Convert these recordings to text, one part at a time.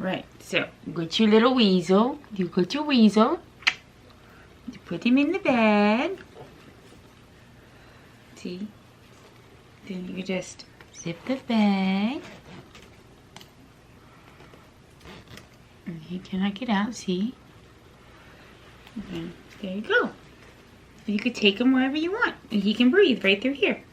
Right, so get your little weasel. You got your weasel. You put him in the bag. See? Then you just zip the bag. And he cannot get out, see? Okay, there you go. You could take him wherever you want. And he can breathe right through here.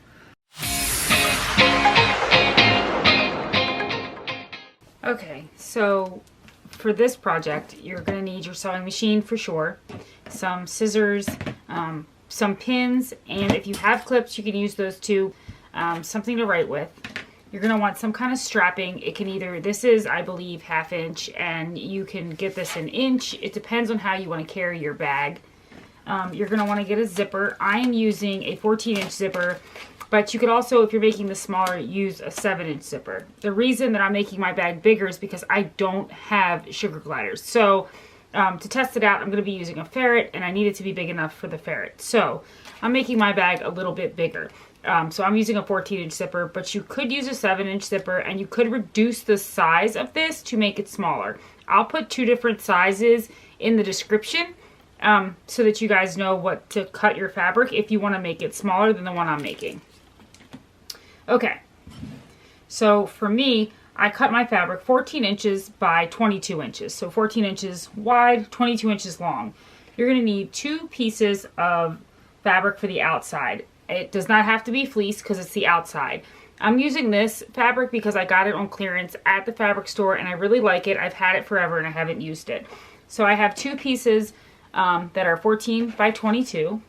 Okay, so for this project, you're going to need your sewing machine for sure, some scissors, some pins, and if you have clips, you can use those too, something to write with. You're going to want some kind of strapping. It can either, this is, I believe, 1/2 inch, and you can get this 1 inch. It depends on how you want to carry your bag. You're going to want to get a zipper. I am using a 14-inch zipper. But you could also, if you're making this smaller, use a 7-inch zipper. The reason that I'm making my bag bigger is because I don't have sugar gliders. So to test it out, I'm going to be using a ferret, and I need it to be big enough for the ferret. So I'm making my bag a little bit bigger. So I'm using a 14-inch zipper, but you could use a 7-inch zipper, and you could reduce the size of this to make it smaller. I'll put 2 different sizes in the description so that you guys know what to cut your fabric if you want to make it smaller than the one I'm making. Okay, so for me, I cut my fabric 14 inches by 22 inches. So 14 inches wide, 22 inches long. You're going to need 2 pieces of fabric for the outside. It does not have to be fleece because it's the outside. I'm using this fabric because I got it on clearance at the fabric store and I really like it. I've had it forever and I haven't used it. So I have 2 pieces that are 14 by 22.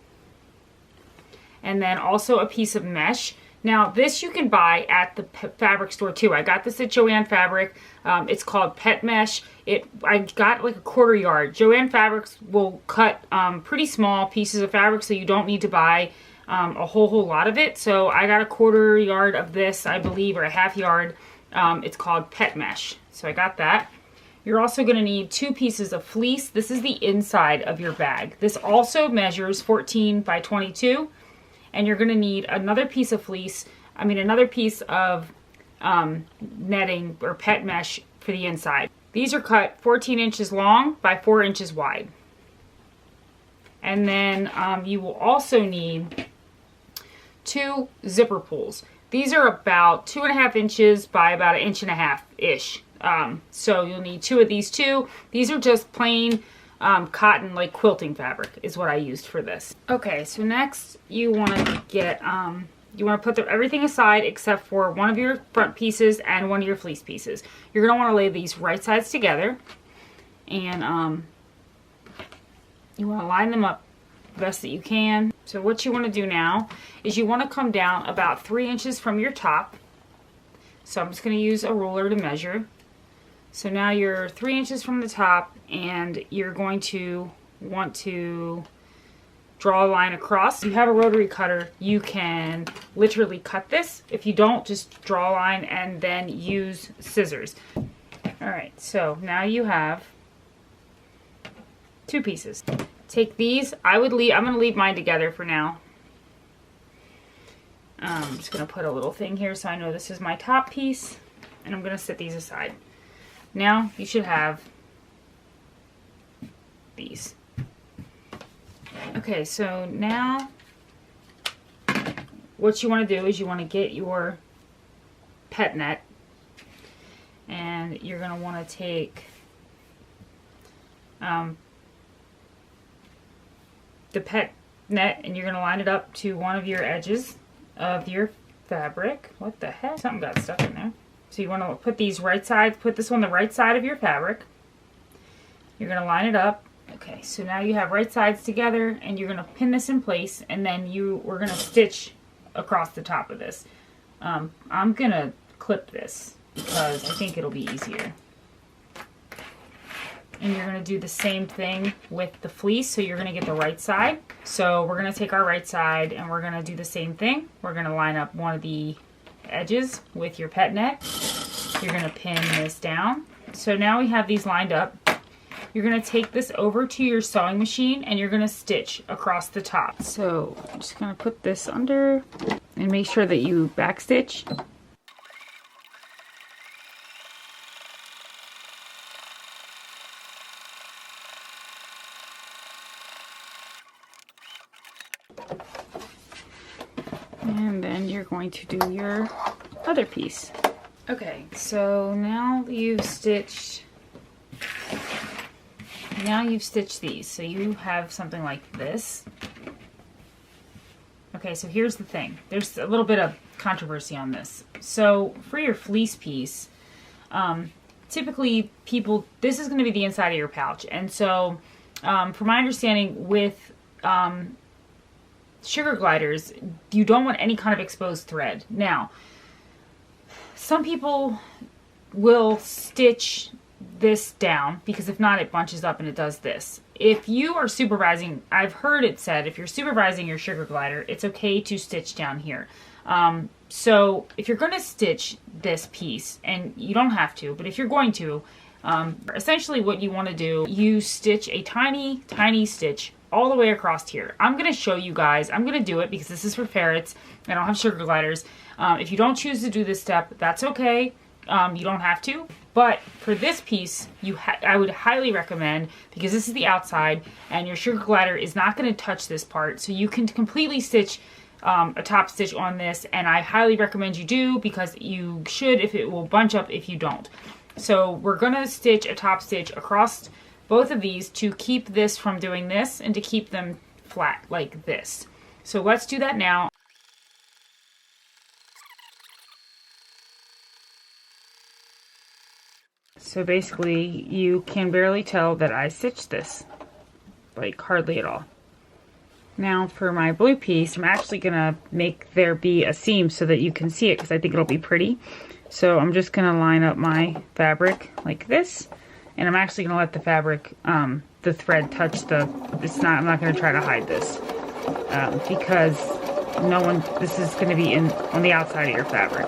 And then also a piece of mesh. Now, this you can buy at the fabric store too. I got this at Joann Fabric. It's called Pet Mesh. I got like a 1/4 yard. Joann Fabrics will cut pretty small pieces of fabric, so you don't need to buy a whole lot of it. So I got a 1/4 yard of this, I believe, or a 1/2 yard. It's called Pet Mesh. So I got that. You're also going to need 2 pieces of fleece. This is the inside of your bag. This also measures 14 by 22. And you're going to need another piece of fleece, another piece of netting or pet mesh for the inside. These are cut 14 inches long by 4 inches wide. And then you will also need 2 zipper pulls. These are about 2.5 inches by about 1.5 inches-ish. So you'll need 2 of these too. These are just plain cotton, like quilting fabric is what I used for this. Okay, so next you want to get, you want to put everything aside except for one of your front pieces and one of your fleece pieces. You're going to want to lay these right sides together, and you want to line them up the best that you can. So what you want to do now is you want to come down about 3 inches from your top. So I'm just going to use a ruler to measure. So now you're 3 inches from the top, and you're going to want to draw a line across. If you have a rotary cutter, you can literally cut this. If you don't, just draw a line and then use scissors. Alright, so now you have 2 pieces. Take these. I'm going to leave mine together for now. I'm just going to put a little thing here so I know this is my top piece, and I'm going to set these aside. Now you should have these. Okay, so now what you want to do is you want to get your pet net, and you're going to want to take the pet net, and you're going to line it up to one of your edges of your fabric. What the heck? Something got stuck in there. So you want to put these right sides, put this on the right side of your fabric. You're going to line it up. Okay, so now you have right sides together, and you're going to pin this in place, and then we're going to stitch across the top of this. I'm going to clip this because I think it'll be easier. And you're going to do the same thing with the fleece, so you're going to get the right side. So we're going to take our right side, and we're going to do the same thing. We're going to line up one of the edges with your pet net. You're going to pin this down. So now we have these lined up. You're going to take this over to your sewing machine, and you're going to stitch across the top. So I'm just going to put this under and make sure that you back stitch. And then you're going to do your other piece. Okay, so now you've stitched these. So you have something like this. Okay, so here's the thing. There's a little bit of controversy on this. So for your fleece piece, typically this is going to be the inside of your pouch. And so from my understanding with sugar gliders, you don't want any kind of exposed thread. Now, some people will stitch this down because if not, it bunches up and it does this. If you are supervising, I've heard it said, if you're supervising your sugar glider, it's okay to stitch down here. So if you're going to stitch this piece, and you don't have to, but if you're going to, essentially what you want to do, you stitch a tiny, tiny stitch all the way across here. I'm going to show you guys. I'm going to do it because this is for ferrets. I don't have sugar gliders. If you don't choose to do this step, that's okay. You don't have to. But for this piece, I would highly recommend, because this is the outside and your sugar glider is not going to touch this part, so you can completely stitch a top stitch on this, and I highly recommend you do, because you should, if it will bunch up if you don't. So we're going to stitch a top stitch across both of these to keep this from doing this and to keep them flat like this. So let's do that now. So basically you can barely tell that I stitched this, like hardly at all. Now for my blue piece, I'm actually gonna make there be a seam so that you can see it, because I think it'll be pretty. So I'm just gonna line up my fabric like this, and I'm actually gonna let the fabric, the thread touch I'm not gonna try to hide this, because this is gonna be on the outside of your fabric.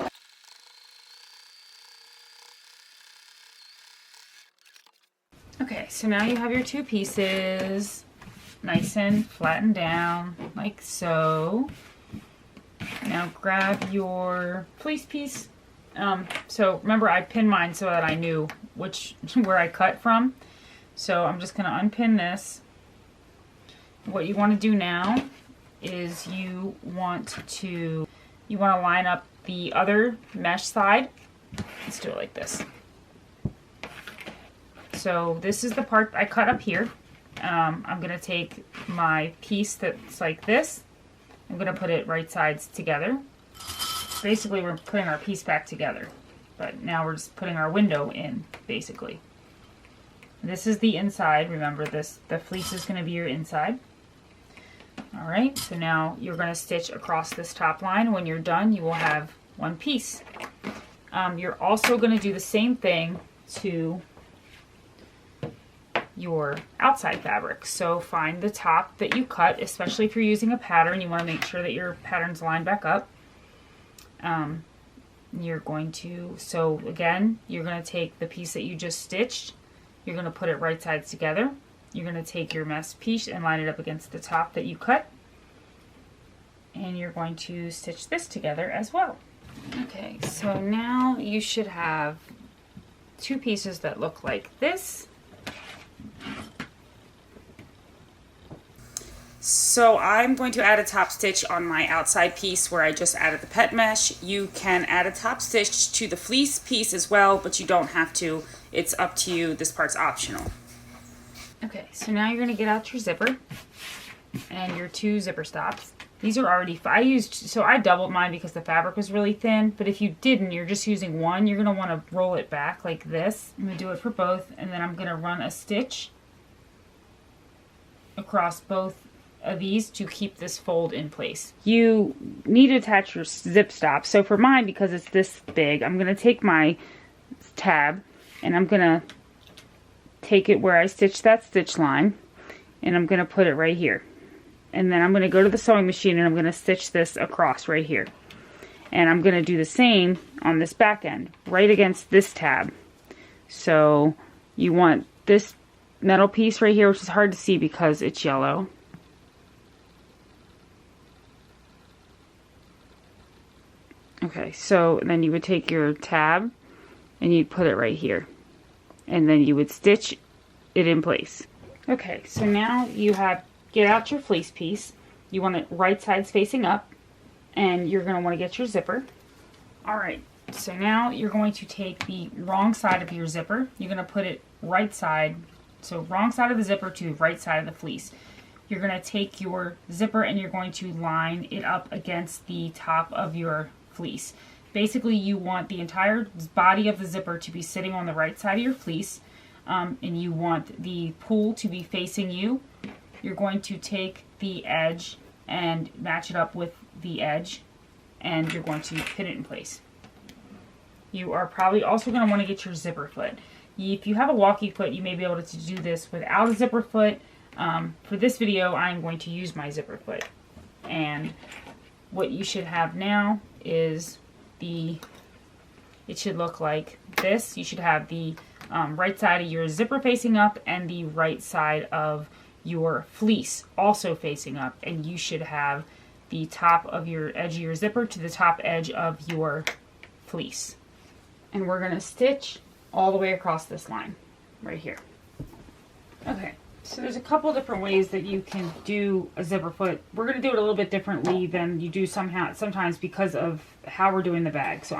Okay, so now you have your two pieces nice and flattened down like so. Now grab your fleece piece. So remember, I pinned mine so that I knew where I cut from. So I'm just going to unpin this. What you want to do now is you want to line up the other mesh side. Let's do it like this. So this is the part I cut up here. I'm going to take my piece that's like this. I'm going to put it right sides together. Basically, we're putting our piece back together. But now we're just putting our window in, basically. This is the inside. Remember, the fleece is going to be your inside. Alright, so now you're going to stitch across this top line. When you're done, you will have one piece. You're also going to do the same thing to your outside fabric. So find the top that you cut, especially if you're using a pattern. You want to make sure that your pattern's lined back up. So again, you're going to take the piece that you just stitched, you're going to put it right sides together. You're going to take your mesh piece and line it up against the top that you cut. And you're going to stitch this together as well. Okay, so now you should have two pieces that look like this. So I'm going to add a top stitch on my outside piece where I just added the pet mesh. You can add a top stitch to the fleece piece as well, but you don't have to. It's up to you. This part's optional. Okay, so now you're going to get out your zipper and your two zipper stops. These are already, I doubled mine because the fabric was really thin, but if you didn't, you're just using one, you're going to want to roll it back like this. I'm going to do it for both, and then I'm going to run a stitch across both of these to keep this fold in place. You need to attach your zip stop. So for mine, because it's this big, I'm going to take my tab and I'm going to take it where I stitched that stitch line, and I'm going to put it right here. And then I'm going to go to the sewing machine and I'm going to stitch this across right here. And I'm going to do the same on this back end, right against this tab. So you want this metal piece right here, which is hard to see because it's yellow. Okay, so then you would take your tab and you'd put it right here. And then you would stitch it in place. Okay, so now you get out your fleece piece. You want it right sides facing up, and you're going to want to get your zipper. Alright, so now you're going to take the wrong side of your zipper. You're going to put it right side, so wrong side of the zipper to the right side of the fleece. You're going to take your zipper and you're going to line it up against the top of your fleece. Basically, you want the entire body of the zipper to be sitting on the right side of your fleece, and you want the pull to be facing you. You're going to take the edge and match it up with the edge, and you're going to pin it in place. You are probably also going to want to get your zipper foot. If you have a walkie foot, you may be able to do this without a zipper foot. For this video, I'm going to use my zipper foot. And what you should have now is it should look like this. You should have the right side of your zipper facing up and the right side of your fleece also facing up. And you should have the top of your edge of your zipper to the top edge of your fleece. And we're going to stitch all the way across this line right here. Okay, so there's a couple different ways that you can do a zipper foot. We're going to do it a little bit differently than you do sometimes because of how we're doing the bag. So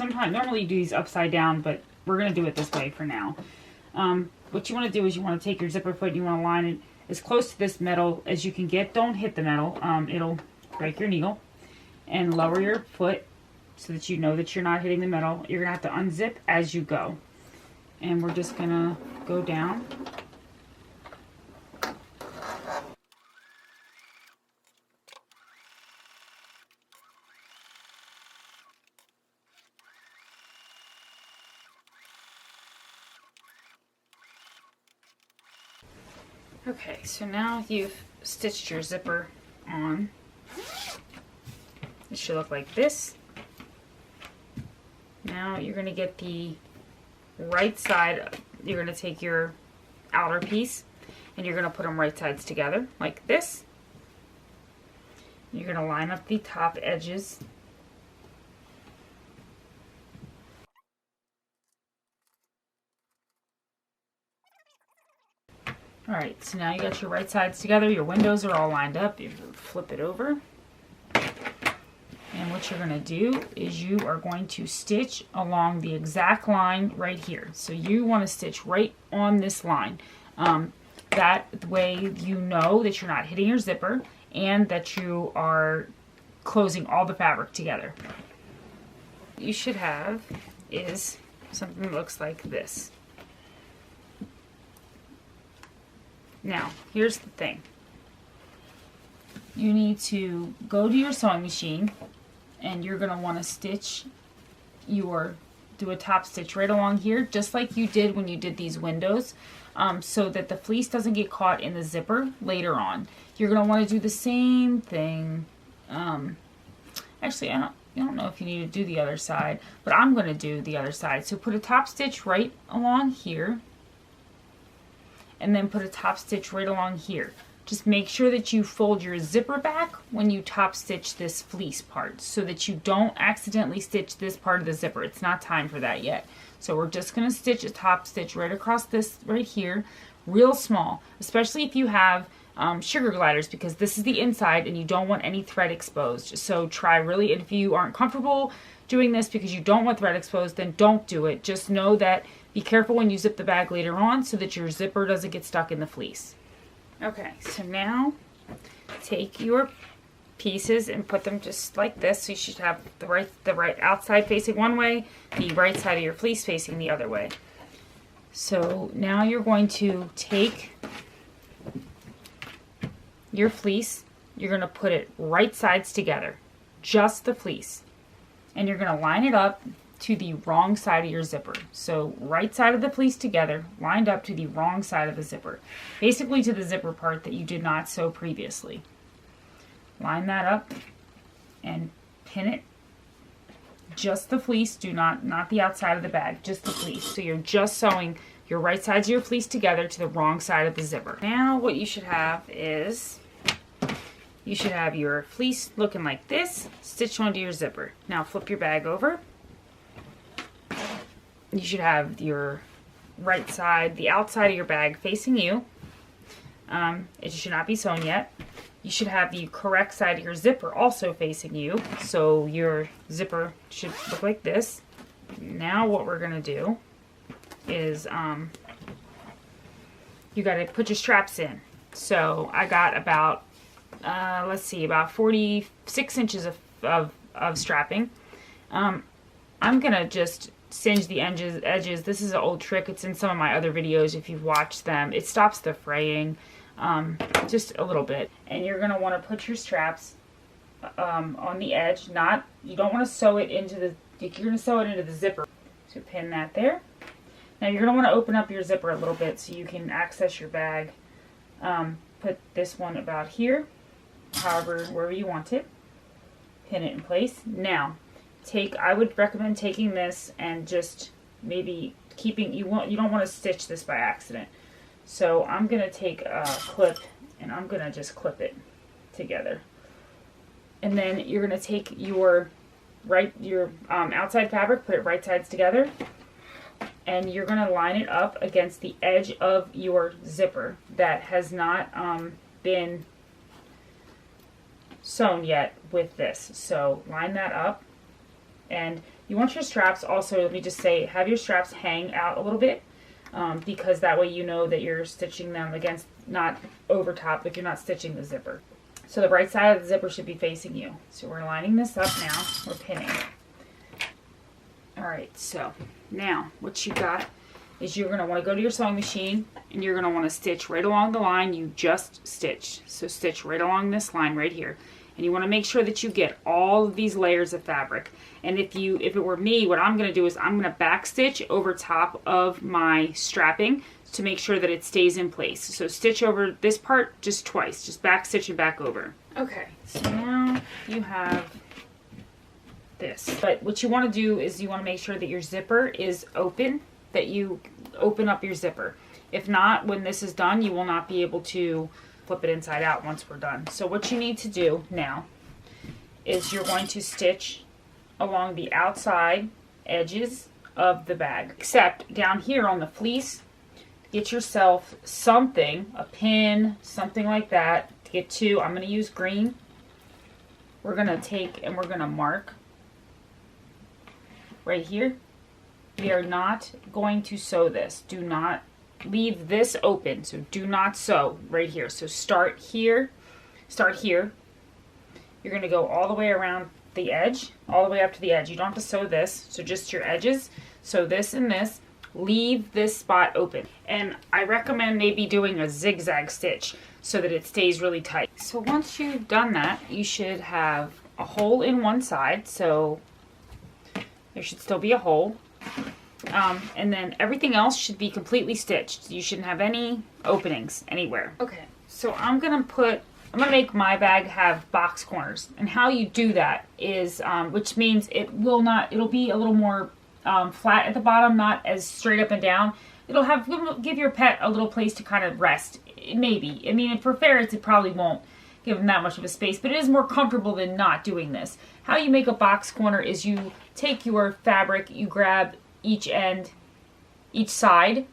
normally you do these upside down, but we're going to do it this way for now. What you want to do is you want to take your zipper foot and you want to line it as close to this metal as you can get. Don't hit the metal. It'll break your needle. And lower your foot so that you know that you're not hitting the metal. You're going to have to unzip as you go. And we're just going to go down. Okay, so now you've stitched your zipper on. It should look like this. Now you're going to get the right side. You're going to take your outer piece and you're going to put them right sides together like this. You're going to line up the top edges. Alright, so now you got your right sides together, your windows are all lined up. You flip it over. And what you're going to do is you are going to stitch along the exact line right here. So you want to stitch right on this line. That way you know that you're not hitting your zipper and that you are closing all the fabric together. What you should have is something that looks like this. Now, here's the thing. You need to go to your sewing machine and you're going to want to do a top stitch right along here, just like you did when you did these windows, so that the fleece doesn't get caught in the zipper later on. You're going to want to do the same thing. Actually, I don't know if you need to do the other side, but I'm going to do the other side. So put a top stitch right along here, and then put a top stitch right along here. Just make sure that you fold your zipper back when you top stitch this fleece part so that you don't accidentally stitch this part of the zipper. It's not time for that yet. So we're just going to stitch a top stitch right across this right here, real small, especially if you have sugar gliders, because this is the inside and you don't want any thread exposed. So try really, if you aren't comfortable doing this because you don't want thread exposed, then don't do it. Just know that be careful when you zip the bag later on so that your zipper doesn't get stuck in the fleece. Okay, so now take your pieces and put them just like this. So you should have the right outside facing one way, the right side of your fleece facing the other way. So now you're going to take your fleece, you're going to put it right sides together, just the fleece, and you're going to line it up to the wrong side of your zipper. So right side of the fleece together, lined up to the wrong side of the zipper. Basically to the zipper part that you did not sew previously. Line that up and pin it. Just the fleece, not the outside of the bag, just the fleece. So you're just sewing your right sides of your fleece together to the wrong side of the zipper. Now what you should have is, you should have your fleece looking like this, stitched onto your zipper. Now flip your bag over. You should have your right side, the outside of your bag facing you. It should not be sewn yet. you should have the correct side of your zipper also facing you. So your zipper should look like this. Now what we're going to do is you got to put your straps in. So I got about, let's see, about 46 inches of strapping. I'm going to just singe the edges. This is an old trick. It's in some of my other videos if you've watched them. It stops the fraying just a little bit. And you're going to want to put your straps on the edge. You don't want to sew it into the, you're going to sew it into the zipper. So pin that there. Now you're going to want to open up your zipper a little bit so you can access your bag. Put this one about here, however, wherever you want it. Pin it in place. Now, I would recommend taking this and just maybe keeping, you don't want to stitch this by accident. So I'm going to take a clip and I'm going to just clip it together. And then you're going to take your outside fabric, put it right sides together, and you're going to line it up against the edge of your zipper that has not been sewn yet with this. So line that up. And you want your straps also, let me just say, have your straps hang out a little bit because that way you know that you're stitching them against, not over top, if you're not stitching the zipper. So the right side of the zipper should be facing you. So we're lining this up now. We're pinning. Alright, so now what you got is you're going to want to go to your sewing machine and you're going to want to stitch right along the line you just stitched. So stitch right along this line right here. And you want to make sure that you get all of these layers of fabric. And if it were me, what I'm going to do is I'm going to back stitch over top of my strapping to make sure that it stays in place. So stitch over this part just twice. Just back stitch and back over. Okay, so now you have this. But what you want to do is you want to make sure that your zipper is open, that you open up your zipper. If not, when this is done, you will not be able to flip it inside out once we're done. So what you need to do now is you're going to stitch along the outside edges of the bag. Except down here on the fleece, get yourself something, a pin, something like that. To get two, I'm going to use green. We're going to take and we're going to mark right here. We are not going to sew this. Do not leave this open, so do not sew right here. So start here, you're going to go all the way around the edge, all the way up to the edge. You don't have to sew this, so just your edges. Sew this and this, leave this spot open. And I recommend maybe doing a zigzag stitch so that it stays really tight. So once you've done that, you should have a hole in one side, so there should still be a hole. And then everything else should be completely stitched. You shouldn't have any openings anywhere. Okay, so I'm gonna make my bag have box corners. And how you do that is, which means it'll be a little more flat at the bottom, not as straight up and down. It'll give your pet a little place to kind of rest. Maybe. I mean, for ferrets, it probably won't give them that much of a space, but it is more comfortable than not doing this. How you make a box corner is you take your fabric, you grab each end, each side,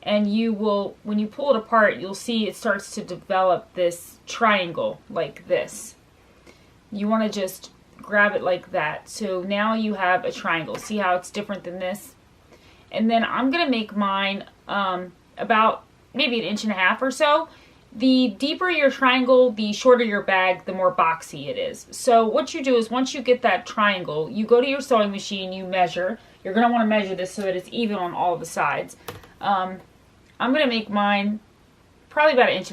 and you will, when you pull it apart, you'll see it starts to develop this triangle like this. You want to just grab it like that. So now you have a triangle. See how it's different than this? And then I'm going to make mine about maybe 1.5 inches or so. The deeper your triangle, the shorter your bag, the more boxy it is. So what you do is once you get that triangle, you go to your sewing machine, you measure. You're going to want to measure this so that it's even on all the sides. I'm going to make mine probably about 1.5 inches.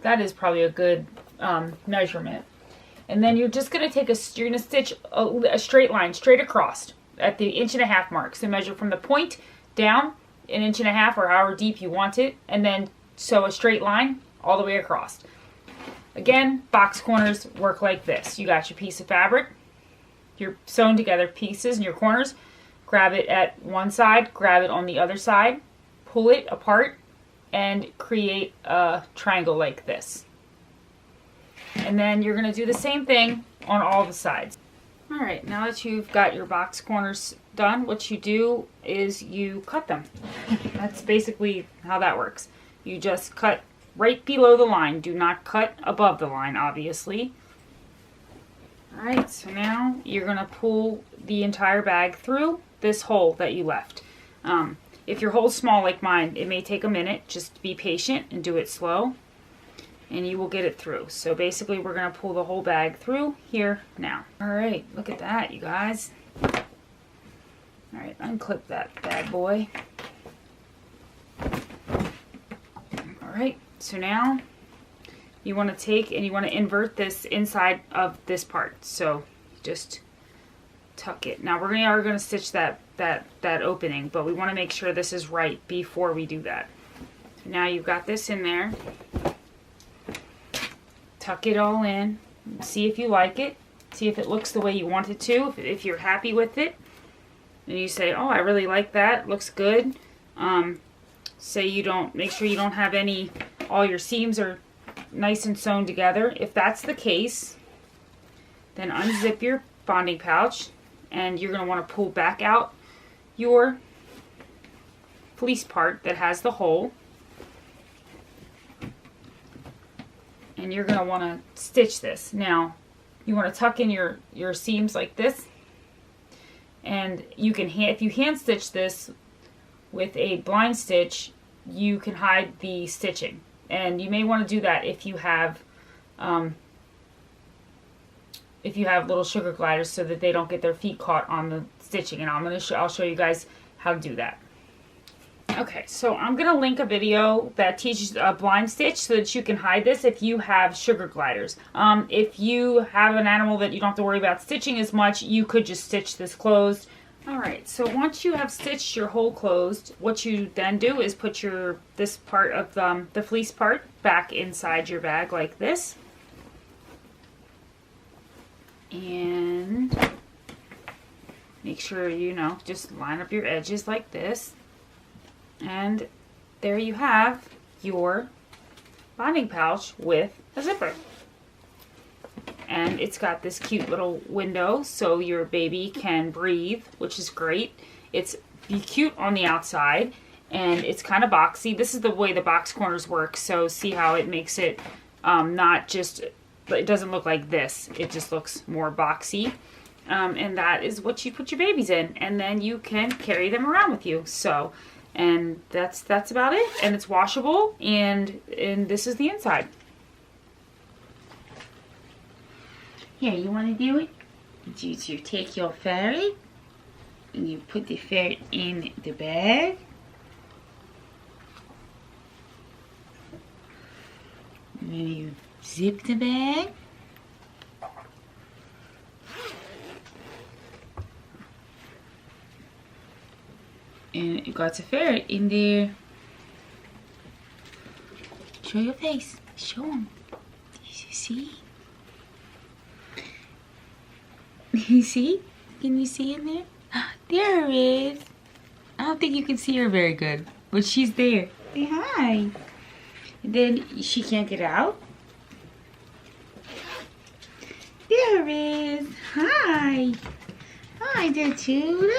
That is probably a good measurement. And then you're just going to take you're going to stitch a straight line straight across at the 1.5 inch mark. So measure from the point down 1.5 inches or however deep you want it, and then sew a straight line all the way across. Again, box corners work like this. You got your piece of fabric, you're sewn together pieces in your corners, grab it at one side, grab it on the other side, pull it apart, and create a triangle like this. And then you're going to do the same thing on all the sides. Alright, now that you've got your box corners done, what you do is you cut them. That's basically how that works. You just cut right below the line. Do not cut above the line, obviously. Alright, so now you're going to pull the entire bag through this hole that you left. If your hole's small like mine, it may take a minute. Just be patient and do it slow, and you will get it through. So basically we're going to pull the whole bag through here now. Alright, look at that, you guys. Alright, unclip that bad boy. Alright, so now you want to take and you want to invert this inside of this part. So just tuck it. Now we are going to stitch that opening, but we want to make sure this is right before we do that. So now you've got this in there. Tuck it all in. See if you like it. See if it looks the way you want it to. If you're happy with it, and you say, "Oh, I really like that. Looks good." Say you don't. Make sure you don't have any. All your seams are nice and sewn together. If that's the case, then unzip your bonding pouch, and you're going to want to pull back out your fleece part that has the hole, and you're going to want to stitch this. Now you want to tuck in your seams like this, and you can if you hand stitch this with a blind stitch, you can hide the stitching, and you may want to do that if you have little sugar gliders, so that they don't get their feet caught on the stitching. And I'll show you guys how to do that. Okay, so I'm gonna link a video that teaches a blind stitch so that you can hide this if you have sugar gliders. If you have an animal that you don't have to worry about stitching as much, you could just stitch this closed. Alright, so once you have stitched your hole closed, what you then do is put this part of the fleece part back inside your bag like this. And make sure just line up your edges like this. And there you have your bonding pouch with a zipper. And it's got this cute little window so your baby can breathe, which is great. It's cute on the outside, and it's kind of boxy. This is the way the box corners work, so see how it makes it not just, it doesn't look like this. It just looks more boxy. And that is what you put your babies in, and then you can carry them around with you. So, and that's about it. And it's washable, and this is the inside. Here, you want to do it? You take your ferret and you put the ferret in the bag. And then you zip the bag. And you got a ferret in there. Show your face. Show them. You see? You see? Can you see in there? There her is. I don't think you can see her very good, but she's there. Say hi. And then she can't get out. There her is. Hi. Hi there too.